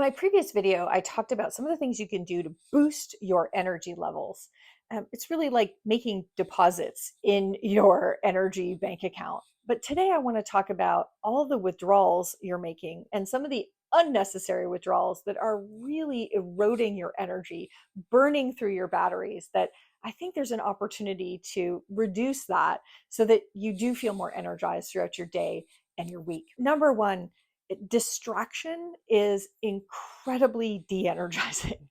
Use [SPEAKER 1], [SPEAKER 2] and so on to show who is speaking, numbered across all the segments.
[SPEAKER 1] In my previous video, I talked about some of the things you can do to boost your energy levels. It's really like making deposits in your energy bank account. But today I want to talk about all the withdrawals you're making and some of the unnecessary withdrawals that are really eroding your energy, burning through your batteries. That I think there's an opportunity to reduce that so that you do feel more energized throughout your day and your week. Number one, distraction is incredibly de-energizing.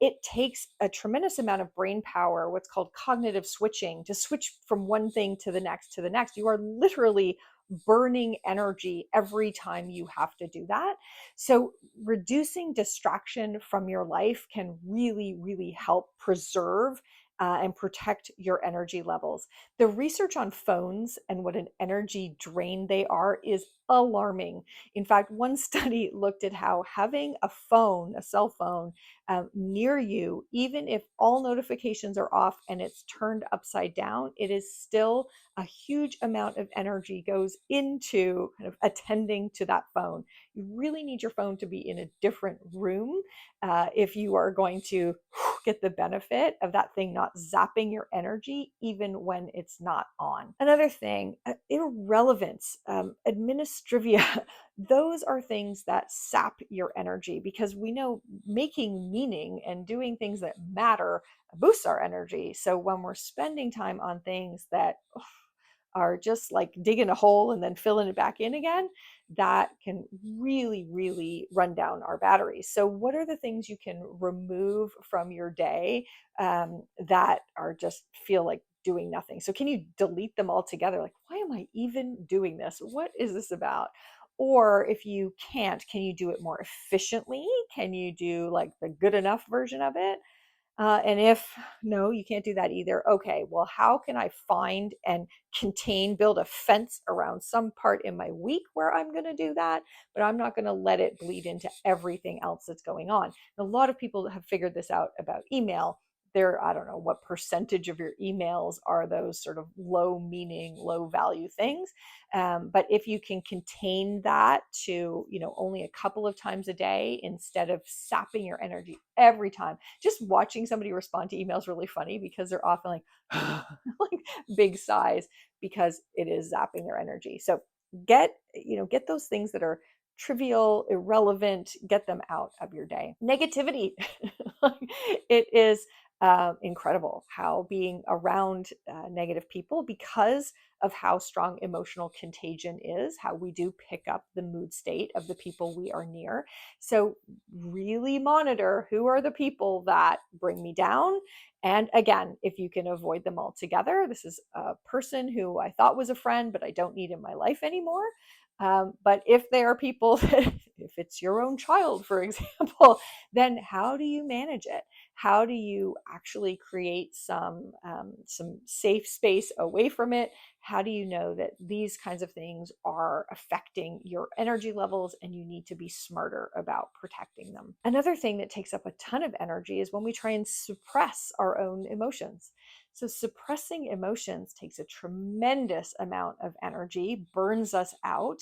[SPEAKER 1] It takes a tremendous amount of brain power, what's called cognitive switching, to switch from one thing to the next to the next. You are literally burning energy every time you have to do that. So reducing distraction from your life can really, really help preserve and protect your energy levels. The research on phones and what an energy drain they are is alarming. In fact, one study looked at how having a phone, a cell phone, near you, even if all notifications are off and it's turned upside down, it is still a huge amount of energy goes into kind of attending to that phone. You really need your phone to be in a different room if you are going to get the benefit of that thing not zapping your energy even when it's not on. Another thing, irrelevance, administrivia, those are things that sap your energy because we know making meaning and doing things that matter boosts our energy. So when we're spending time on things that are just like digging a hole and then filling it back in again, that can really, really run down our batteries. So, what are the things you can remove from your day that are just feel like doing nothing? So, can you delete them altogether? Like, why am I even doing this? What is this about? Or if you can't, can you do it more efficiently? Can you do like the good enough version of it? And if no, you can't do that either. Okay, well, how can I find and build a fence around some part in my week where I'm going to do that, but I'm not going to let it bleed into everything else that's going on. And a lot of people have figured this out about email. I don't know what percentage of your emails are those sort of low meaning, low value things. But if you can contain that to, only a couple of times a day instead of sapping your energy every time. Just watching somebody respond to emails really funny because they're often like, like big sighs because it is zapping their energy. So get those things that are trivial, irrelevant, get them out of your day. Negativity. It is incredible how being around negative people, because of how strong emotional contagion is, how we do pick up the mood state of the people we are near. So, really monitor who are the people that bring me down. And again, if you can avoid them altogether, this is a person who I thought was a friend, but I don't need in my life anymore. But if they are people that, if it's your own child, for example, then how do you manage it? How do you actually create some safe space away from it? How do you know that these kinds of things are affecting your energy levels and you need to be smarter about protecting them? Another thing that takes up a ton of energy is when we try and suppress our own emotions. So, suppressing emotions takes a tremendous amount of energy, burns us out.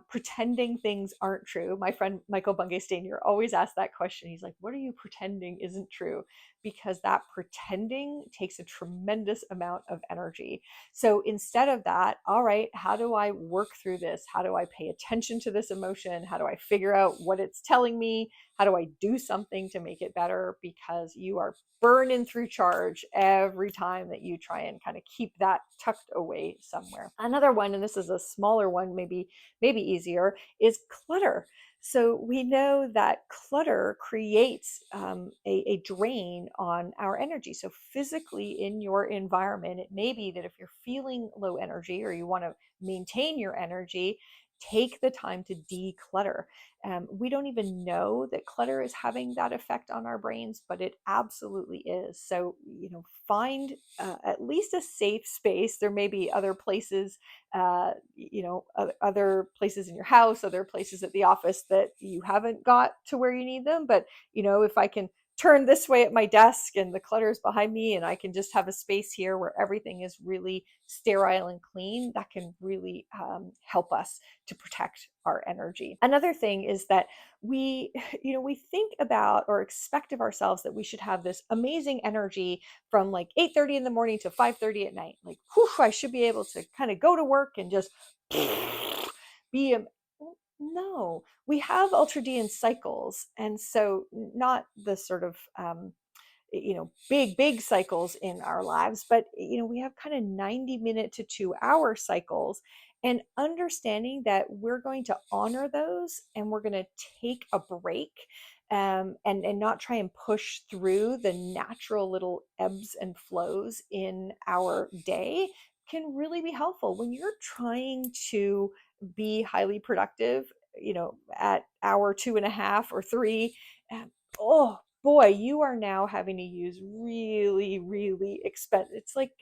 [SPEAKER 1] Pretending things aren't true. My friend Michael Bungay Stanier always asks that question. He's like, what are you pretending isn't true? Because that pretending takes a tremendous amount of energy. So instead of that, all right, how do I work through this? How do I pay attention to this emotion? How do I figure out what it's telling me? How do I do something to make it better? Because you are burning through charge every time that you try and kind of keep that tucked away somewhere. Another one, and this is a smaller one, maybe easier, is clutter. So we know that clutter creates a drain on our energy. So physically in your environment, it may be that if you're feeling low energy or you want to maintain your energy, take the time to declutter. We don't even know that clutter is having that effect on our brains, but it absolutely is. So, find at least a safe space. There may be other places, other places in your house, other places at the office that you haven't got to where you need them. But, if I can turn this way at my desk and the clutter is behind me and I can just have a space here where everything is really sterile and clean, that can really help us to protect our energy. Another thing is that we, we think about or expect of ourselves that we should have this amazing energy from like 8:30 in the morning to 5:30 at night. Like, whew, I should be able to kind of go to work and just be a, no, we have ultradian cycles, and so not the sort of big cycles in our lives, but we have kind of 90-minute to 2-hour cycles, and understanding that we're going to honor those and we're going to take a break, and not try and push through the natural little ebbs and flows in our day, can really be helpful when you're trying to be highly productive, at hour 2.5 or 3. Oh boy, you are now having to use really, really expensive. It's like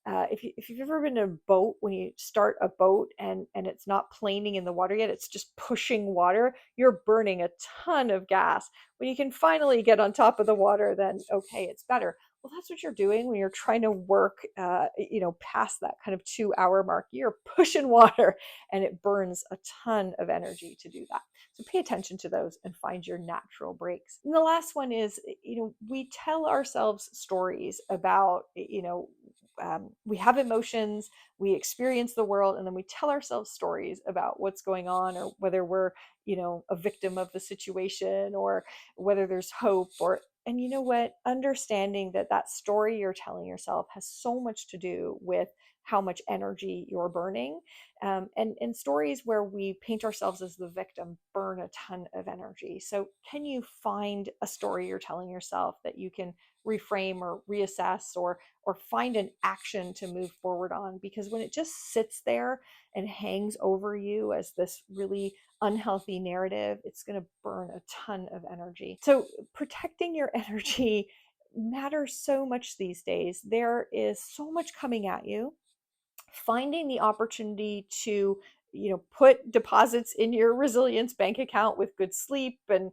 [SPEAKER 1] if you've ever been in a boat, when you start a boat and it's not planing in the water yet, it's just pushing water. You're burning a ton of gas. When you can finally get on top of the water, then okay, it's better. Well, that's what you're doing when you're trying to work, past that kind of 2-hour mark. You're pushing water, and it burns a ton of energy to do that. So pay attention to those and find your natural breaks. And the last one is, we tell ourselves stories about, we have emotions, we experience the world, and then we tell ourselves stories about what's going on, or whether we're, a victim of the situation, or whether there's hope, or, and you know what? Understanding that that story you're telling yourself has so much to do with how much energy you're burning. And stories where we paint ourselves as the victim burn a ton of energy. So, can you find a story you're telling yourself that you can reframe or reassess, or find an action to move forward on? Because when it just sits there and hangs over you as this really unhealthy narrative, it's going to burn a ton of energy. So protecting your energy matters so much these days. There is so much coming at you. Finding the opportunity to, put deposits in your resilience bank account with good sleep and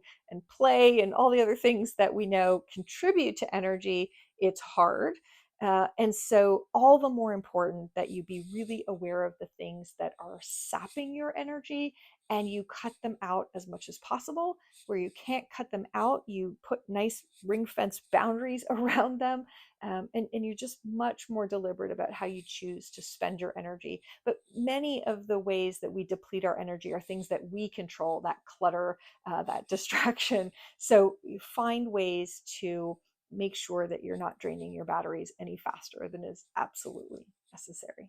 [SPEAKER 1] play and all the other things that we know contribute to energy, it's hard. And so all the more important that you be really aware of the things that are sapping your energy, and you cut them out as much as possible. Where you can't cut them out, you put nice ring fence boundaries around them. And you're just much more deliberate about how you choose to spend your energy. But many of the ways that we deplete our energy are things that we control, that clutter, that distraction. So you find ways to make sure that you're not draining your batteries any faster than is absolutely necessary.